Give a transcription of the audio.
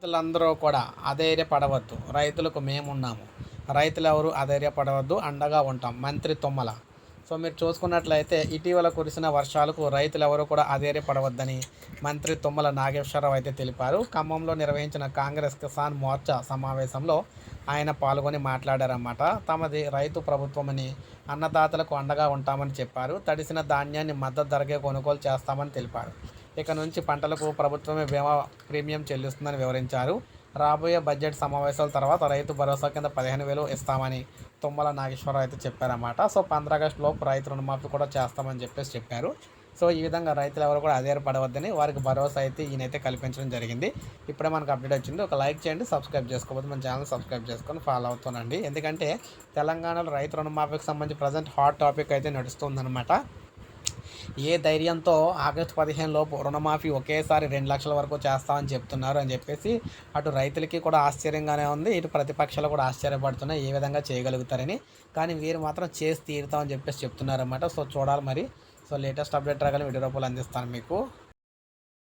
రైతులందరూ కూడా అధైర్యపడవద్దు, రైతులకు మేమున్నాము. రైతులెవరు అధైర్యపడవద్దు, అండగా ఉంటాం. మంత్రి తుమ్మల. సో మీరు చూసుకున్నట్లయితే ఇటీవల కురిసిన వర్షాలకు రైతులెవరూ కూడా అధైర్యపడవద్దని మంత్రి తుమ్మల నాగేశ్వరరావు అయితే తెలిపారు. ఖమ్మంలో నిర్వహించిన కాంగ్రెస్ కిసాన్ మోర్చా సమావేశంలో ఆయన పాల్గొని మాట్లాడారన్నమాట. తమది రైతు ప్రభుత్వమని, అన్నదాతలకు అండగా ఉంటామని చెప్పారు. తడిసిన ధాన్యాన్ని మద్దతు ధరకే కొనుగోలు చేస్తామని తెలిపారు. ఇక నుంచి పంటలకు ప్రభుత్వమే బీమా ప్రీమియం చెల్లిస్తుందని వివరించారు. రాబోయే బడ్జెట్ సమావేశాల తర్వాత రైతు భరోసా కింద 15,000 ఇస్తామని తుమ్మల నాగేశ్వరరావు అయితే చెప్పారన్నమాట. సో 15 ఆగస్టు లోపు రైతు రుణమాఫీ కూడా చేస్తామని చెప్పారు. సో ఈ విధంగా రైతులు ఎవరు కూడా అధైర్యపడవద్దని వారికి భరోసా అయితే ఈయనైతే కల్పించడం జరిగింది. ఇప్పుడే మనకు అప్డేట్ వచ్చింది. ఒక లైక్ చేయండి, సబ్స్క్రైబ్ చేసుకోకపోతే మన ఛానల్ సబ్స్క్రైబ్ చేసుకొని ఫాలో అవుతానండి. ఎందుకంటే తెలంగాణలో రైతు రుణమాఫీకి సంబంధించి ప్రజెంట్ హాట్ టాపిక్ అయితే నడుస్తుందన్నమాట. ఏ ధైర్యంతో ఆగస్టు 15 లోపు రుణమాఫీ ఒకేసారి 2 లక్షల వరకు చేస్తామని చెప్తున్నారు అని చెప్పేసి అటు రైతులకి కూడా ఆశ్చర్యంగానే ఉంది, ఇటు ప్రతిపక్షాలు కూడా ఆశ్చర్యపడుతున్నాయి ఏ విధంగా చేయగలుగుతారని. కానీ వీరు మాత్రం చేసి తీరుతామని చెప్పేసి చెప్తున్నారన్నమాట. సో చూడాలి మరి. సో లేటెస్ట్ అప్డేట్ రాగానే వీడియో రూపంలో అందిస్తాను మీకు.